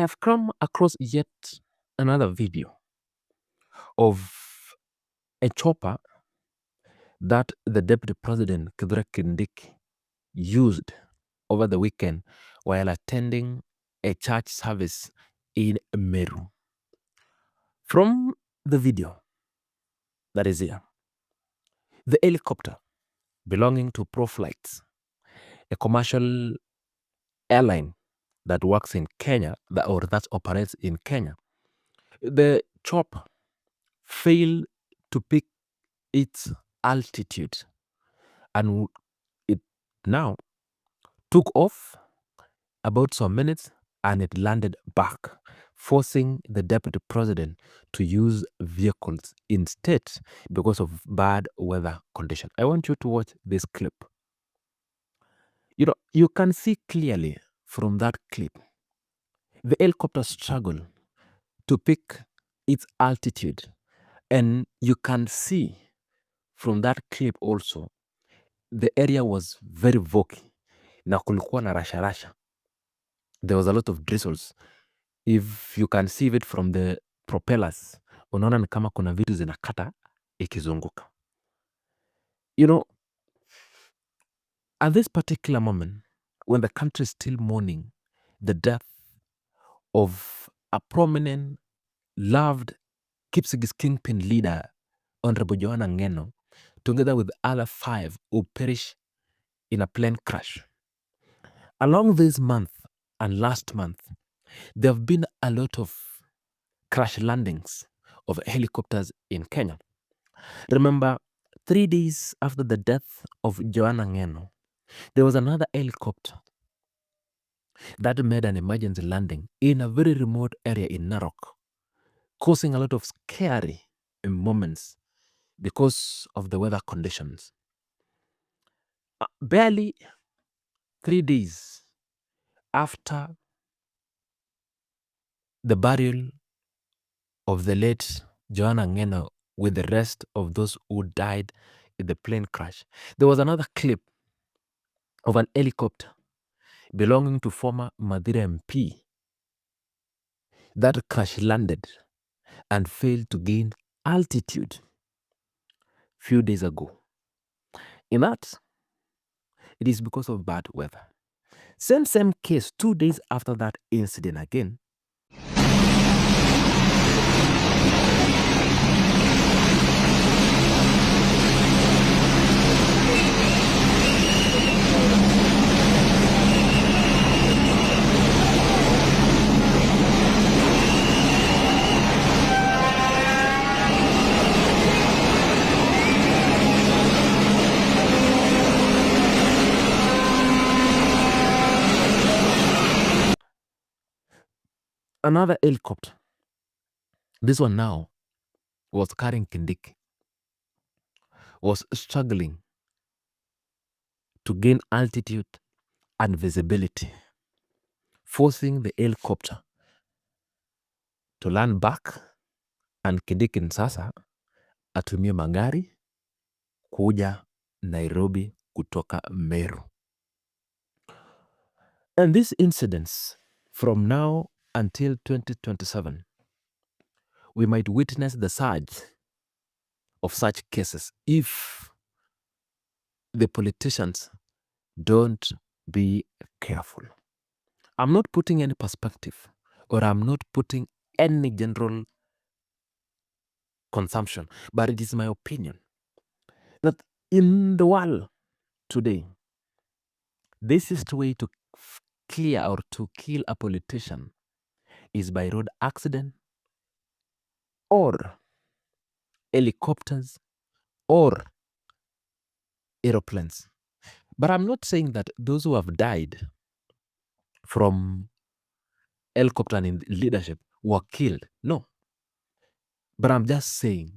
have come across yet another video of a chopper that the Deputy President Kithure Kindiki used over the weekend while attending a church service in Meru. From the video that is here, the helicopter belonging to Proflights, a commercial airline that works in Kenya or that operates in Kenya, the chopper failed to pick its altitude and it now took off about some minutes and it landed back, forcing the Deputy President to use vehicles instead because of bad weather condition. I want you to watch this clip. You can see clearly from that clip the helicopter struggle to pick its altitude, and you can see from that clip also the area was very voky na kulikuwa na rasha. There was a lot of drizzles. If you can see it from the propellers, unaona ni kama kuna vitu zinakata ikizunguka. At this particular moment, when the country is still mourning the death of a prominent, loved KINDIKI'S kingpin leader, Honorable Joanna Ngeno, together with other 5 who perished in a plane crash. Along this month and last month, there have been a lot of crash landings of helicopters in Kenya. Remember, 3 days after the death of Joanna Ngeno, there was another helicopter that made an emergency landing in a very remote area in Narok, causing a lot of scary moments because of the weather conditions. Barely 3 days after the burial of the late Joanna Ngeno with the rest of those who died in the plane crash, there was another clip of an helicopter belonging to former Mathira MP that crash landed and failed to gain altitude few days ago. In that, it is because of bad weather. Same case 2 days after that incident again. Another helicopter, this one now was carrying Kindiki, was struggling to gain altitude and visibility, forcing the helicopter to land back, and Kindiki sasa atumie magari kuja Nairobi kutoka Meru. And these incidents from now until 2027, we might witness the surge of such cases if the politicians don't be careful. I'm not putting any perspective, or I'm not putting any general consumption, but it is my opinion that in the world today, this is the way to clear or to kill a politician is by road accident or helicopters or aeroplanes. But I'm not saying that those who have died from helicopter and in leadership were killed. No. But I'm just saying,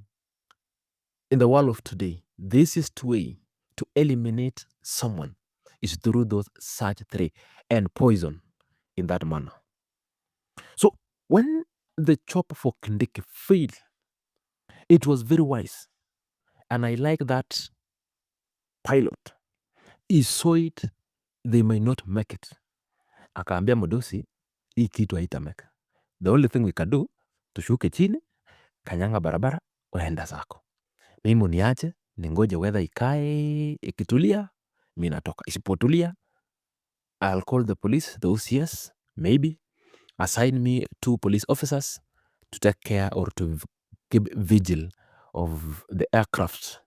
in the world of today, this is the way to eliminate someone is through those such 3 and poison in that manner. So when the chopper for Kindiki failed, it was very wise. And I like that pilot. He saw it, they may not make it. Akaambia Mudosi, hii kitu haitameka. The only thing we can do, tushuke chini, kanyanga barabara, unaenda zako. Mimi uniache, ningoje weather ikae, ikitulia, mimi natoka. Isipotulia, I'll call the police, the OCS, maybe, assign me 2 police officers to take care or to keep vigil of the aircraft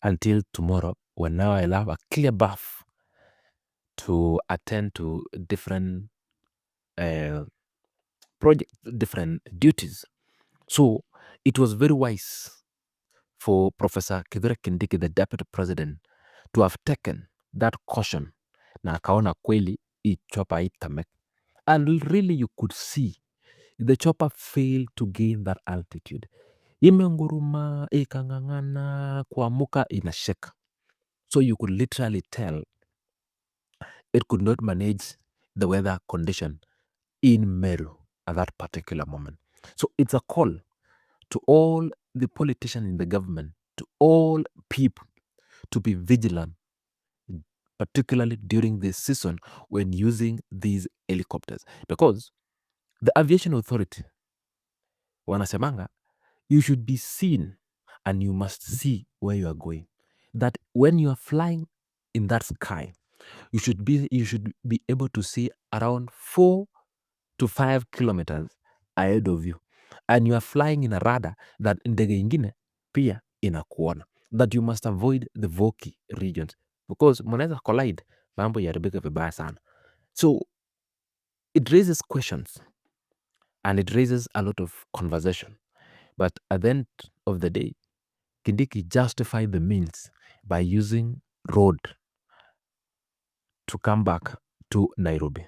until tomorrow, when now I'll have a clear path to attend to different projects, different duties. So it was very wise for Professor Kithure Kindiki, the Deputy President, to have taken that caution na akaona kweli hii chopper haitamek. And really you could see the chopper failed to gain that altitude. Imenguruma, ikang'ang'ana, kuamuka inasheka. So you could literally tell it could not manage the weather condition in Meru at that particular moment. So it's a call to all the politicians in the government, to all people, to be vigilant, particularly during this season when using these helicopters. Because the aviation authority, wanasemanga, you should be seen and you must see where you are going. That when you are flying in that sky, you should be able to see around 4 to 5 kilometers ahead of you. And you are flying in a radar that ndege ingine pia inakuona. That you must avoid the Voki regions. Because mnaweza collide, mambo yaribika vibaya sana. So it raises questions and it raises a lot of conversation. But at the end of the day, Kindiki justified the means by using road to come back to Nairobi.